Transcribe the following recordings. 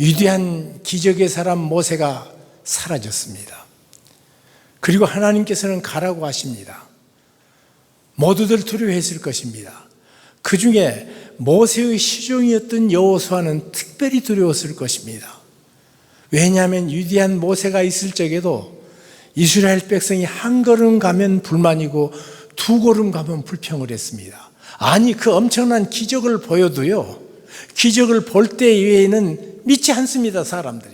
위대한 기적의 사람 모세가 사라졌습니다. 그리고 하나님께서는 가라고 하십니다. 모두들 두려워했을 것입니다. 그 중에 모세의 시종이었던 여호수아는 특별히 두려웠을 것입니다. 왜냐하면 위대한 모세가 있을 적에도 이스라엘 백성이 한 걸음 가면 불만이고 두 걸음 가면 불평을 했습니다. 아니, 그 엄청난 기적을 보여도요, 기적을 볼 때 이외에는 믿지 않습니다, 사람들이.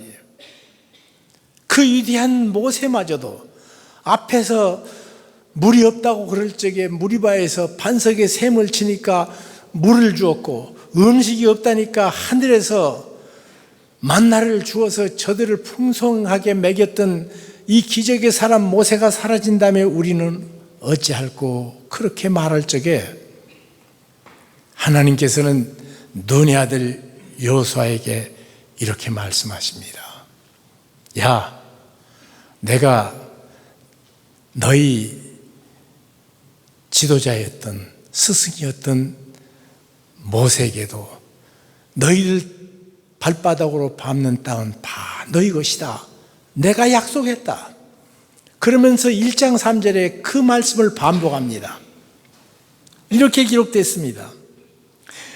그 위대한 모세마저도 앞에서 물이 없다고 그럴 적에 무리바에서 반석에 샘을 치니까 물을 주었고, 음식이 없다니까 하늘에서 만나를 주어서 저들을 풍성하게 먹였던 이 기적의 사람 모세가 사라진 다음에 우리는 어찌할꼬 그렇게 말할 적에 하나님께서는 눈의 아들 여호수아에게 이렇게 말씀하십니다. 야, 내가 너희 지도자였던 스승이었던 모세에게도 너희들 발바닥으로 밟는 땅은 다 너희 것이다. 내가 약속했다. 그러면서 1장 3절에 그 말씀을 반복합니다. 이렇게 기록됐습니다.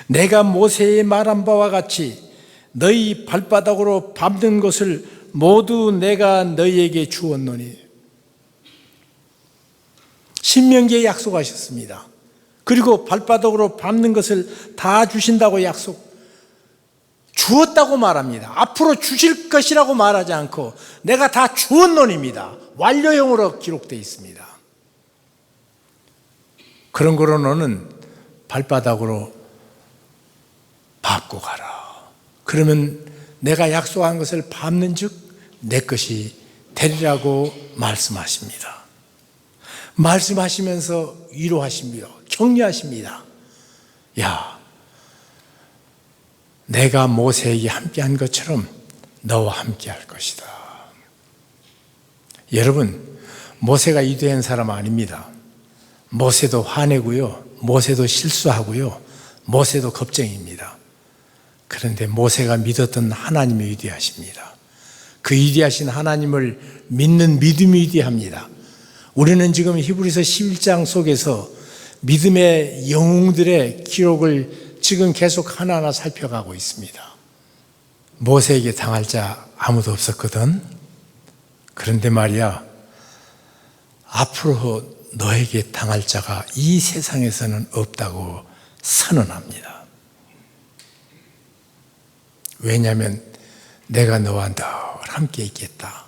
내가 모세의 말한 바와 같이 너희 발바닥으로 밟는 것을 모두 내가 너희에게 주었노니. 신명기에 약속하셨습니다. 그리고 발바닥으로 밟는 것을 다 주신다고 주었다고 말합니다. 앞으로 주실 것이라고 말하지 않고 내가 다 주었노니입니다. 완료형으로 기록되어 있습니다. 그런 거로 너는 발바닥으로 밟고 가라. 그러면 내가 약속한 것을 밟는 즉 내 것이 되리라고 말씀하십니다. 말씀하시면서 위로하시며 격려하십니다. 야, 내가 모세에게 함께한 것처럼 너와 함께할 것이다. 여러분, 모세가 위대한 사람 아닙니다. 모세도 화내고요, 모세도 실수하고요, 모세도 겁쟁입니다. 그런데 모세가 믿었던 하나님이 위대하십니다. 그 위대하신 하나님을 믿는 믿음이 위대합니다. 우리는 지금 히브리서 11장 속에서 믿음의 영웅들의 기록을 지금 계속 하나하나 살펴가고 있습니다. 모세에게 당할 자 아무도 없었거든. 그런데 말이야, 앞으로 너에게 당할 자가 이 세상에서는 없다고 선언합니다. 왜냐하면 내가 너와 늘 함께 있겠다.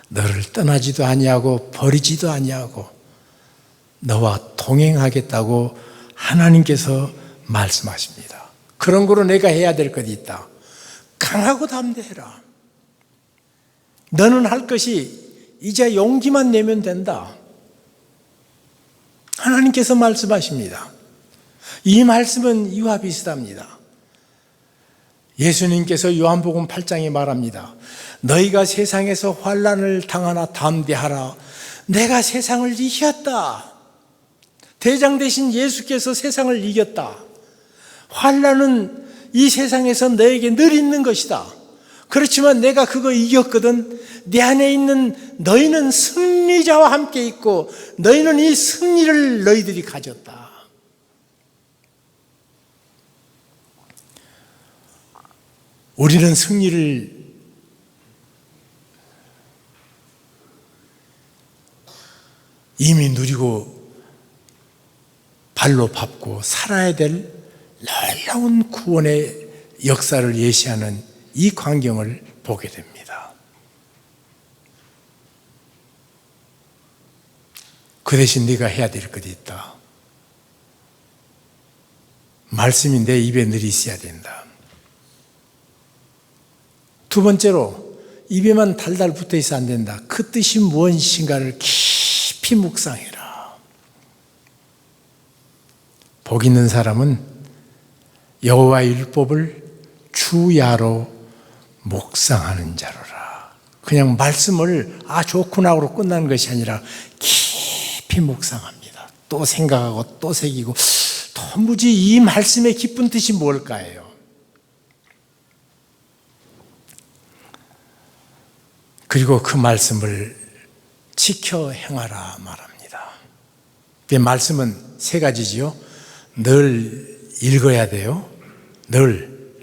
너를 떠나지도 아니하고 버리지도 아니하고 너와 동행하겠다고 하나님께서 말씀하십니다. 그런 거로 내가 해야 될 것이 있다. 강하고 담대해라. 너는 할 것이 이제 용기만 내면 된다. 하나님께서 말씀하십니다. 이 말씀은 이와 비슷합니다. 예수님께서 요한복음 8장에 말합니다. 너희가 세상에서 환난을 당하나 담대하라. 내가 세상을 이겼다. 대장 되신 예수께서 세상을 이겼다. 환난은 이 세상에서 너에게 늘 있는 것이다. 그렇지만 내가 그거 이겼거든. 내 안에 있는 너희는 승리자와 함께 있고 너희는 이 승리를 너희들이 가졌다. 우리는 승리를 이미 누리고 발로 밟고 살아야 될 놀라운 구원의 역사를 예시하는 이 광경을 보게 됩니다. 그 대신 네가 해야 될 것이 있다. 말씀이 내 입에 늘 있어야 된다. 두 번째로, 입에만 달달 붙어 있어 안 된다. 그 뜻이 무엇인가를 깊이 묵상해라. 복 있는 사람은 여호와의 율법을 주야로 묵상하는 자로라. 그냥 말씀을 좋구나 하고 끝나는 것이 아니라 깊이 묵상합니다. 또 생각하고 또 새기고, 도무지 이 말씀의 깊은 뜻이 뭘까요? 그리고 그 말씀을 지켜 행하라 말합니다. 그 말씀은 세 가지지요. 늘 읽어야 돼요. 늘.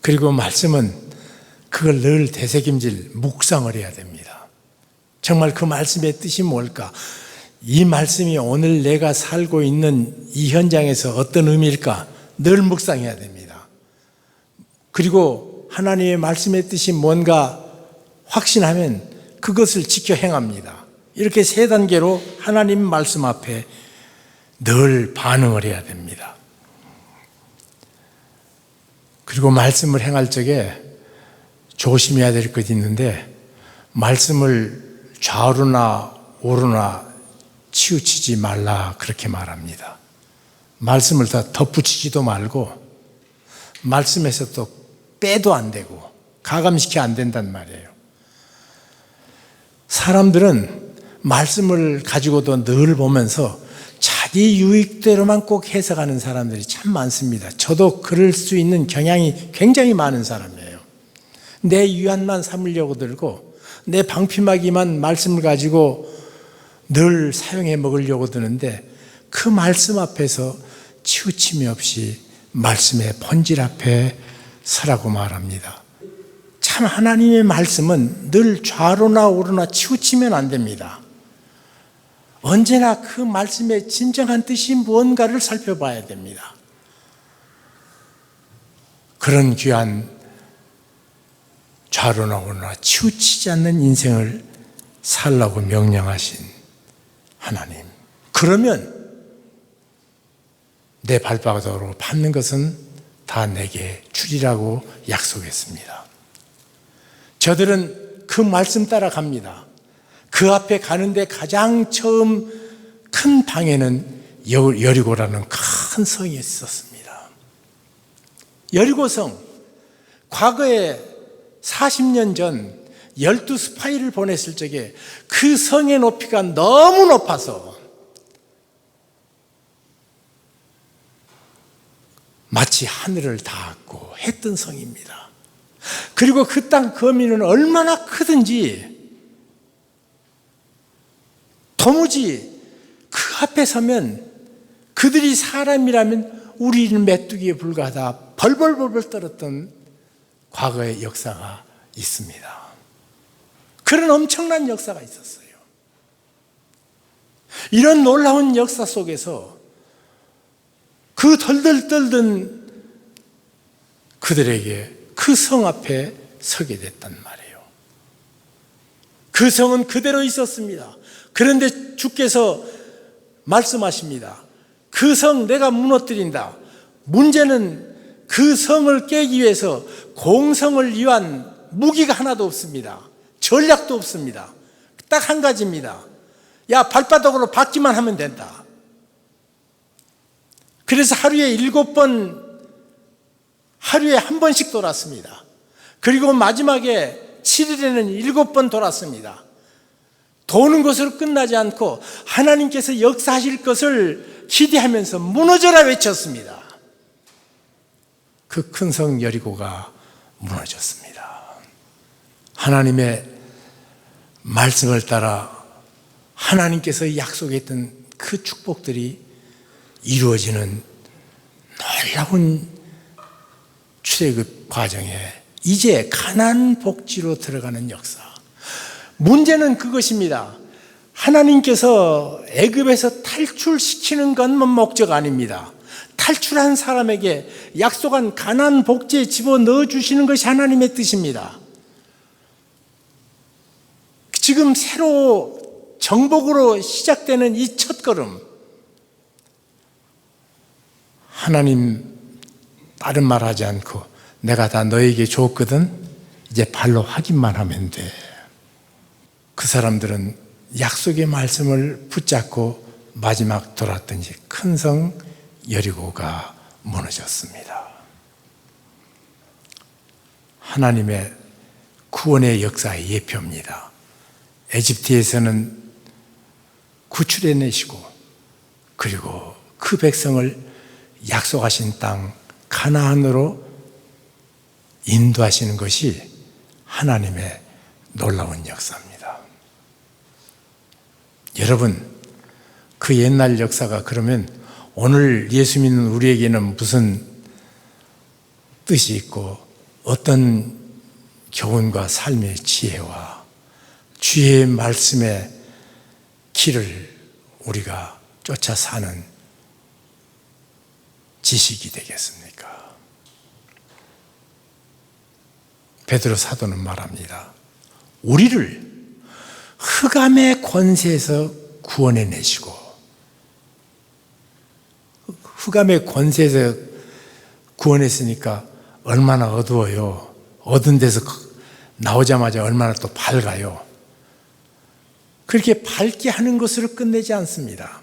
그리고 말씀은 그걸 늘 되새김질, 묵상을 해야 됩니다. 정말 그 말씀의 뜻이 뭘까? 이 말씀이 오늘 내가 살고 있는 이 현장에서 어떤 의미일까? 늘 묵상해야 됩니다. 그리고 하나님의 말씀의 뜻이 뭔가 확신하면 그것을 지켜 행합니다. 이렇게 세 단계로 하나님 말씀 앞에 늘 반응을 해야 됩니다. 그리고 말씀을 행할 적에 조심해야 될 것이 있는데, 말씀을 좌우나 우로나 치우치지 말라 그렇게 말합니다. 말씀을 다 덧붙이지도 말고 말씀에서 또 빼도 안 되고 가감시켜 안 된단 말이에요. 사람들은 말씀을 가지고도 늘 보면서 자기 유익대로만 꼭 해석하는 사람들이 참 많습니다. 저도 그럴 수 있는 경향이 굉장히 많은 사람이에요. 내 유한만 삼으려고 들고 내 방피막이만 말씀을 가지고 늘 사용해 먹으려고 드는데, 그 말씀 앞에서 치우침이 없이 말씀의 본질 앞에 서라고 말합니다. 참 하나님의 말씀은 늘 좌로나 우로나 치우치면 안 됩니다. 언제나 그 말씀의 진정한 뜻이 무언가를 살펴봐야 됩니다. 그런 귀한 좌로나 우로나 치우치지 않는 인생을 살라고 명령하신 하나님, 그러면 내 발바닥으로 밟는 것은 다 내게 주리라고 약속했습니다. 저들은 그 말씀 따라 갑니다. 그 앞에 가는데 가장 처음 큰 방에는 여리고라는 큰 성이 있었습니다. 여리고성, 과거에 40년 전 12스파이를 보냈을 적에 그 성의 높이가 너무 높아서 마치 하늘을 닿았고 했던 성입니다. 그리고 그 땅 거민은 얼마나 크든지 도무지 그 앞에 서면 그들이 사람이라면 우리는 메뚜기에 불과하다 벌벌벌벌 떨었던 과거의 역사가 있습니다. 그런 엄청난 역사가 있었어요. 이런 놀라운 역사 속에서 그 덜덜 떨던 그들에게 그 성 앞에 서게 됐단 말이에요. 그 성은 그대로 있었습니다. 그런데 주께서 말씀하십니다. 그 성 내가 무너뜨린다. 문제는 그 성을 깨기 위해서 공성을 위한 무기가 하나도 없습니다. 전략도 없습니다. 딱 한 가지입니다. 야, 발바닥으로 박기만 하면 된다. 그래서 하루에 7번, 하루에 한 번씩 돌았습니다. 그리고 마지막에 7일에는 7번 돌았습니다. 도는 것으로 끝나지 않고 하나님께서 역사하실 것을 기대하면서 무너져라 외쳤습니다. 그 큰 성 여리고가 무너졌습니다. 하나님의 말씀을 따라 하나님께서 약속했던 그 축복들이 이루어지는 놀라운 출애굽 과정에 이제 가나안 복지로 들어가는 역사. 문제는 그것입니다. 하나님께서 애굽에서 탈출시키는 것만 목적 아닙니다. 탈출한 사람에게 약속한 가나안 복지에 집어넣어 주시는 것이 하나님의 뜻입니다. 지금 새로 정복으로 시작되는 이 첫걸음, 하나님 다른 말 하지 않고 내가 다 너에게 줬거든, 이제 발로 확인만 하면 돼. 그 사람들은 약속의 말씀을 붙잡고 마지막 돌았더니 큰 성 여리고가 무너졌습니다. 하나님의 구원의 역사의 예표입니다. 에집트에서는 구출해내시고 그리고 그 백성을 약속하신 땅 가나안으로 인도하시는 것이 하나님의 놀라운 역사입니다. 여러분, 그 옛날 역사가 그러면 오늘 예수 믿는 우리에게는 무슨 뜻이 있고 어떤 교훈과 삶의 지혜와 주의 말씀의 길을 우리가 쫓아 사는 지식이 되겠습니까? 베드로 사도는 말합니다. 우리를 흑암의 권세에서 구원해 내시고, 흑암의 권세에서 구원했으니까 얼마나 어두워요. 어두운 데서 나오자마자 얼마나 또 밝아요. 그렇게 밝게 하는 것으로 끝내지 않습니다.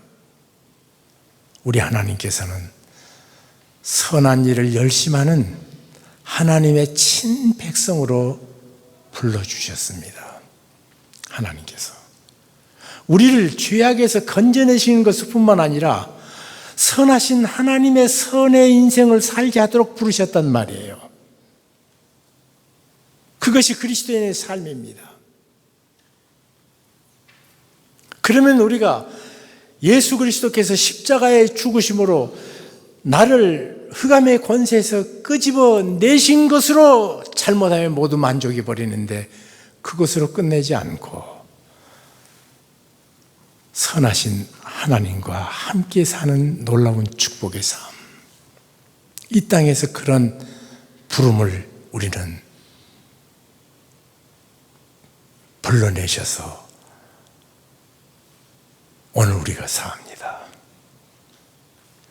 우리 하나님께서는 선한 일을 열심히 하는 하나님의 친백성으로 불러주셨습니다. 하나님께서 우리를 죄악에서 건져내시는 것뿐만 아니라 선하신 하나님의 선의 인생을 살게 하도록 부르셨단 말이에요. 그것이 그리스도인의 삶입니다. 그러면 우리가 예수 그리스도께서 십자가의 죽으심으로 나를 흑암의 권세에서 끄집어 내신 것으로 잘못하면 모두 만족해 버리는데, 그것으로 끝내지 않고 선하신 하나님과 함께 사는 놀라운 축복의 삶, 이 땅에서 그런 부름을 우리는 불러내셔서 오늘 우리가 사합니다.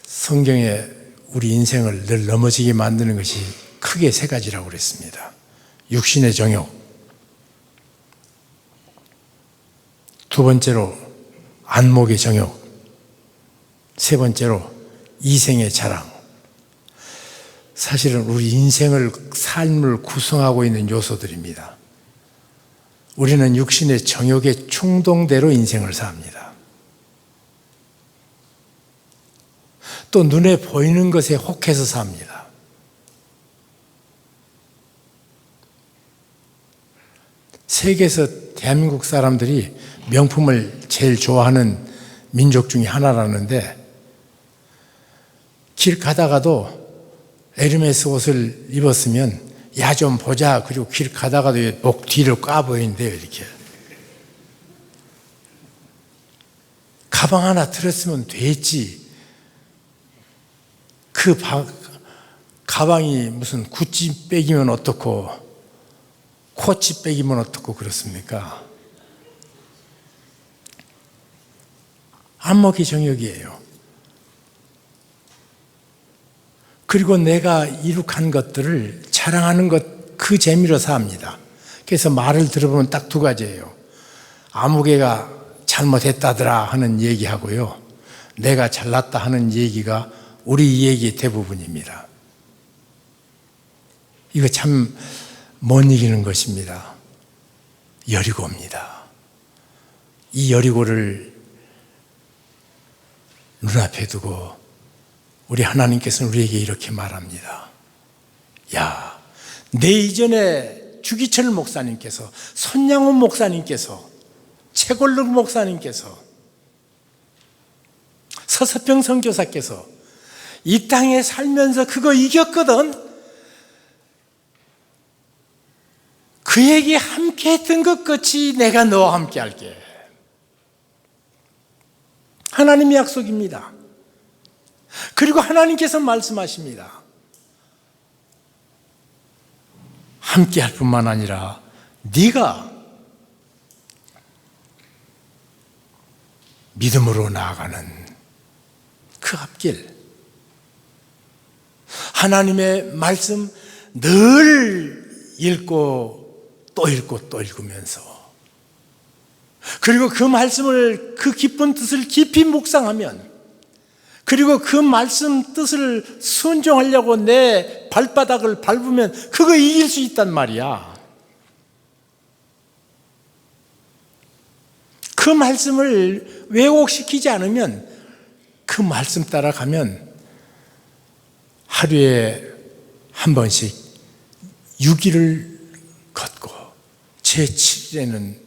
성경에 우리 인생을 늘 넘어지게 만드는 것이 크게 세 가지라고 그랬습니다. 육신의 정욕, 두 번째로 안목의 정욕, 세 번째로 이생의 자랑. 사실은 우리 인생을, 삶을 구성하고 있는 요소들입니다. 우리는 육신의 정욕의 충동대로 인생을 삽니다. 또 눈에 보이는 것에 혹해서 삽니다. 세계에서 대한민국 사람들이 명품을 제일 좋아하는 민족 중에 하나라는데, 길 가다가도 에르메스 옷을 입었으면 야 좀 보자, 그리고 길 가다가도 목 뒤를 까 보이는데요. 이렇게 가방 하나 들었으면 됐지, 그 가방이 무슨 구찌 백이면 어떻고 코치 백이면 어떻고 그렇습니까? 안목의 정욕이에요. 그리고 내가 이룩한 것들을 자랑하는 것, 그 재미로 삽니다. 그래서 말을 들어보면 딱 두 가지예요. 아무개가 잘못했다더라 하는 얘기하고요, 내가 잘났다 하는 얘기가 우리 얘기 대부분입니다. 이거 참 못 이기는 것입니다. 여리고입니다. 이 여리고를 눈앞에 두고 우리 하나님께서는 우리에게 이렇게 말합니다. 야, 내 이전에 주기철 목사님께서, 손양훈 목사님께서, 최골록 목사님께서, 서서평 선교사께서 이 땅에 살면서 그거 이겼거든. 그에게 함께 했던 것 같이 내가 너와 함께 할게. 하나님의 약속입니다. 그리고 하나님께서 말씀하십니다. 함께 할 뿐만 아니라 네가 믿음으로 나아가는 그 앞길, 하나님의 말씀 늘 읽고 또 읽고 또 읽으면서, 그리고 그 말씀을, 그 깊은 뜻을 깊이 묵상하면, 그리고 그 말씀 뜻을 순종하려고 내 발바닥을 밟으면 그거 이길 수 있단 말이야. 그 말씀을 왜곡시키지 않으면, 그 말씀 따라가면 하루에 한 번씩 6일을 걷고 제7일에는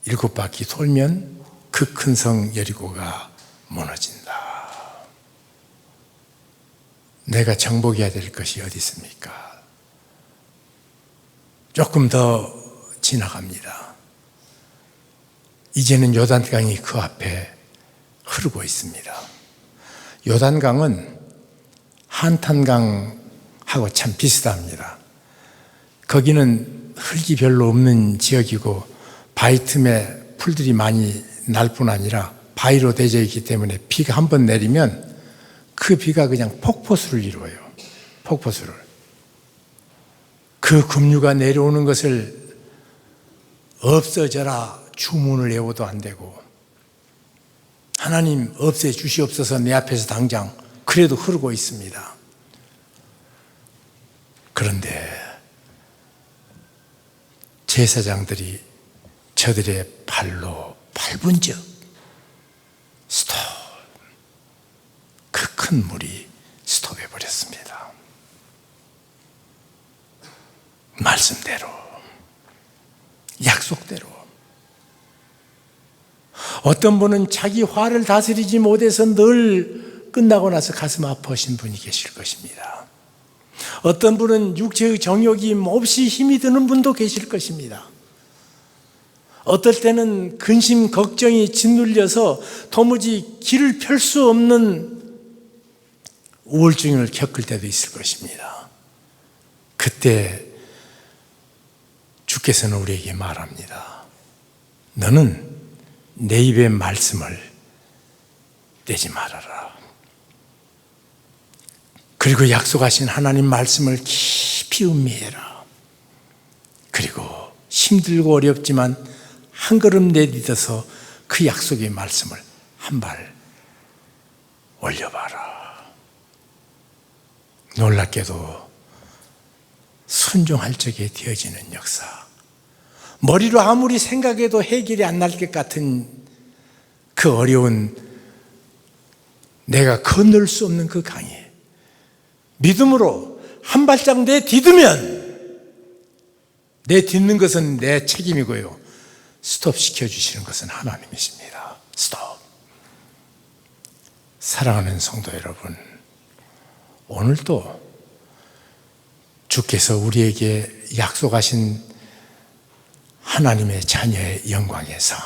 7바퀴 돌면 그 큰 성 여리고가 무너진다. 내가 정복해야 될 것이 어디 있습니까? 조금 더 지나갑니다. 이제는 요단강이 그 앞에 흐르고 있습니다. 요단강은 한탄강하고 참 비슷합니다. 거기는 흙이 별로 없는 지역이고 바위 틈에 풀들이 많이 날 뿐 아니라 바위로 되어 있기 때문에 비가 한 번 내리면 그 비가 그냥 폭포수를 이루어요. 폭포수를. 그 급류가 내려오는 것을 없어져라 주문을 외워도 안 되고, 하나님 없애 주시옵소서 내 앞에서 당장, 그래도 흐르고 있습니다. 그런데 제사장들이 저들의 발로 밟은 적 스톱, 그 큰 물이 스톱해 버렸습니다. 말씀대로, 약속대로. 어떤 분은 자기 화를 다스리지 못해서 늘 끝나고 나서 가슴 아파하신 분이 계실 것입니다. 어떤 분은 육체의 정욕이 몹시 힘이 드는 분도 계실 것입니다. 어떨 때는 근심, 걱정이 짓눌려서 도무지 길을 펼 수 없는 우울증을 겪을 때도 있을 것입니다. 그때 주께서는 우리에게 말합니다. 너는 내 입의 말씀을 떼지 말아라. 그리고 약속하신 하나님 말씀을 깊이 음미해라. 그리고 힘들고 어렵지만 한 걸음 내딛어서 그 약속의 말씀을 한 발 올려봐라. 놀랍게도 순종할 적에 되어지는 역사, 머리로 아무리 생각해도 해결이 안 날 것 같은 그 어려운, 내가 건널 수 없는 그 강에 믿음으로 한 발짝 내딛으면, 내딛는 것은 내 책임이고요, 스톱 시켜주시는 것은 하나님이십니다. 스톱. 사랑하는 성도 여러분, 오늘도 주께서 우리에게 약속하신 하나님의 자녀의 영광의 삶,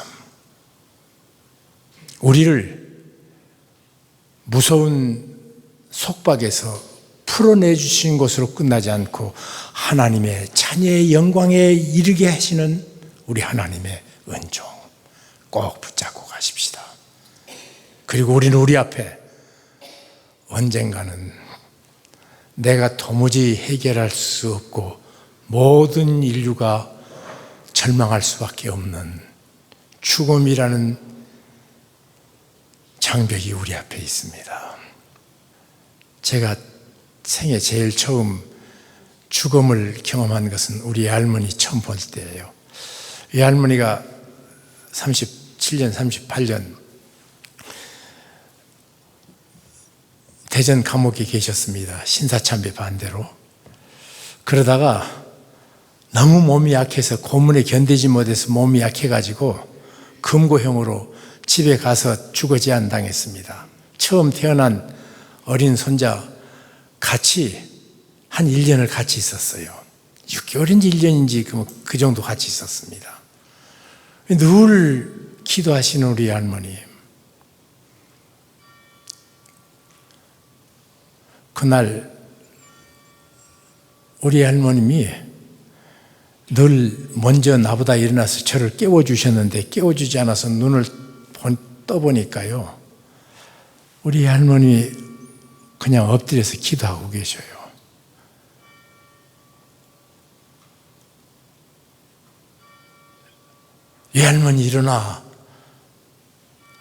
우리를 무서운 속박에서 풀어내 주신 것으로 끝나지 않고 하나님의 자녀의 영광에 이르게 하시는 우리 하나님의 은총 꼭 붙잡고 가십시다. 그리고 우리는 우리 앞에 언젠가는 내가 도무지 해결할 수 없고 모든 인류가 절망할 수밖에 없는 죽음이라는 장벽이 우리 앞에 있습니다. 제가 생애 제일 처음 죽음을 경험한 것은 우리 할머니 처음 볼 때예요. 이 할머니가 37년, 38년 대전 감옥에 계셨습니다. 신사참배 반대로. 그러다가 너무 몸이 약해서 고문에 견디지 못해서 몸이 약해가지고 금고형으로 집에 가서 주거 제한 당했습니다. 처음 태어난 어린 손자 같이 한 1년을 같이 있었어요. 6개월인지 1년인지 그 정도 같이 있었습니다. 늘 기도하시는 우리 할머니. 그날 우리 할머님이 늘 먼저 나보다 일어나서 저를 깨워주셨는데 깨워주지 않아서 눈을 떠보니까요, 우리 할머니 그냥 엎드려서 기도하고 계셔요. 이 할머니 일어나.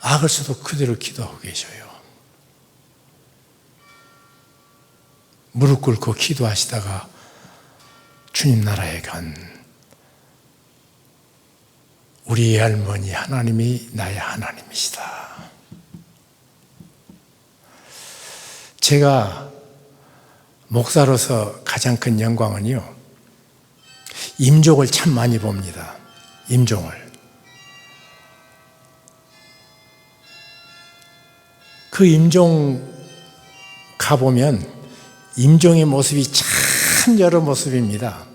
아글서도 그대로 기도하고 계셔요. 무릎 꿇고 기도하시다가 주님 나라에 간 우리 할머니 하나님이 나의 하나님이시다. 제가 목사로서 가장 큰 영광은요, 임종을 참 많이 봅니다. 임종을. 그 임종 가보면 임종의 모습이 참 여러 모습입니다.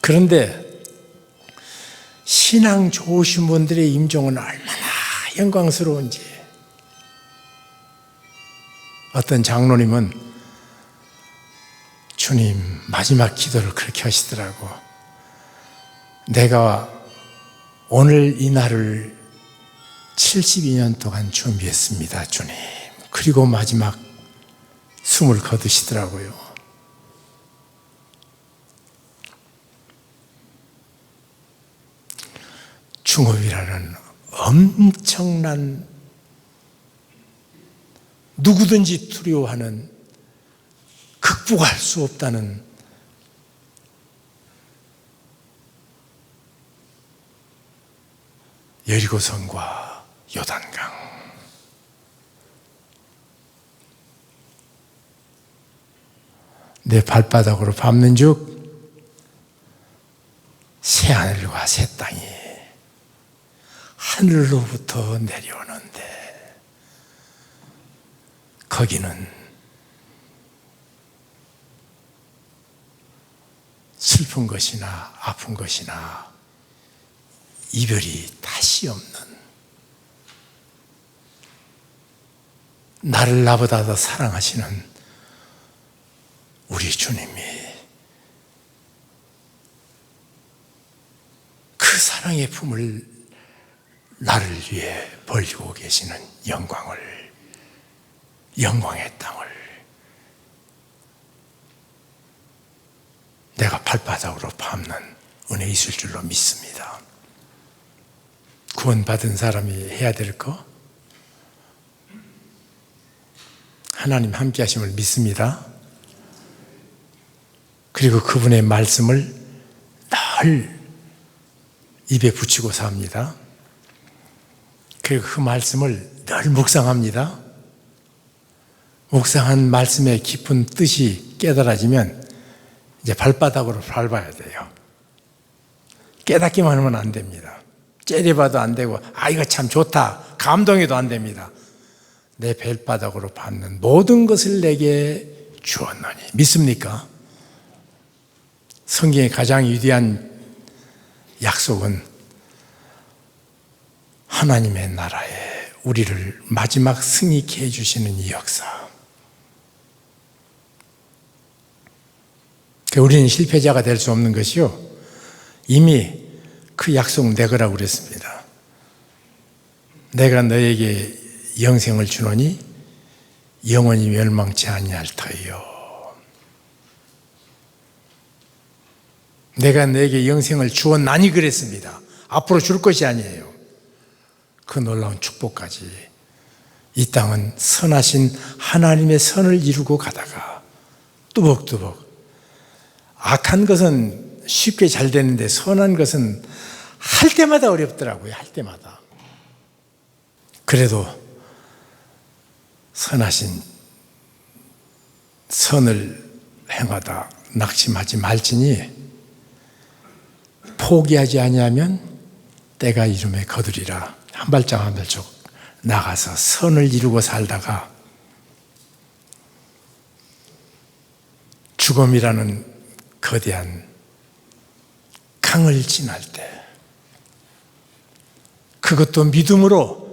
그런데 신앙 좋으신 분들의 임종은 얼마나 영광스러운지. 어떤 장로님은 주님 마지막 기도를 그렇게 하시더라고. 내가 오늘 이 날을 72년 동안 준비했습니다, 주님. 그리고 마지막 숨을 거두시더라고요. 중업이라는 엄청난, 누구든지 두려워하는, 극복할 수 없다는 여리고성과 요단강. 내 발바닥으로 밟는 즉 새하늘과 새 땅이 하늘로부터 내려오는데 거기는 슬픈 것이나 아픈 것이나 이별이 다시 없는, 나를 나보다 더 사랑하시는 우리 주님이 그 사랑의 품을 나를 위해 벌리고 계시는 영광을, 영광의 땅을 내가 발바닥으로 밟는 은혜 있을 줄로 믿습니다. 구원받은 사람이 해야 될 거, 하나님 함께 하심을 믿습니다. 그리고 그분의 말씀을 늘 입에 붙이고 삽니다. 그리고 그 말씀을 늘 묵상합니다. 묵상한 말씀의 깊은 뜻이 깨달아지면 이제 발바닥으로 밟아야 돼요. 깨닫기만 하면 안 됩니다. 째려봐도 안 되고, 아 이거 참 좋다 감동해도 안 됩니다. 내 발바닥으로 밟는 모든 것을 내게 주었노니. 믿습니까? 성경의 가장 위대한 약속은 하나님의 나라에 우리를 마지막 승리케 해주시는 이 역사. 우리는 실패자가 될 수 없는 것이요, 이미 그 약속 내 거라고 그랬습니다. 내가 너에게 영생을 주노니 영원히 멸망치 아니할 터이요. 내가 너에게 영생을 주었나니 그랬습니다. 앞으로 줄 것이 아니에요. 그 놀라운 축복까지. 이 땅은 선하신 하나님의 선을 이루고 가다가 뚜벅뚜벅, 악한 것은 쉽게 잘 되는데 선한 것은 할 때마다 어렵더라고요. 할 때마다. 그래도 선하신 선을 행하다 낙심하지 말지니 포기하지 아니하면 때가 이름에 거두리라. 한 발짝 한 발짝 나가서 선을 이루고 살다가 죽음이라는 거대한 강을 지날 때, 그것도 믿음으로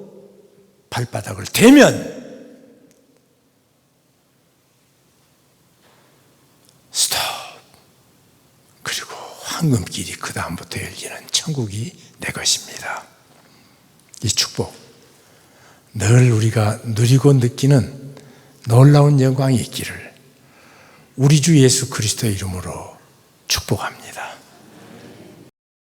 발바닥을 대면 스톱. 그리고 황금길이 그 다음부터 열리는 천국이 내 것입니다. 이 축복, 늘 우리가 누리고 느끼는 놀라운 영광이 있기를 우리 주 예수 그리스도의 이름으로 축복합니다.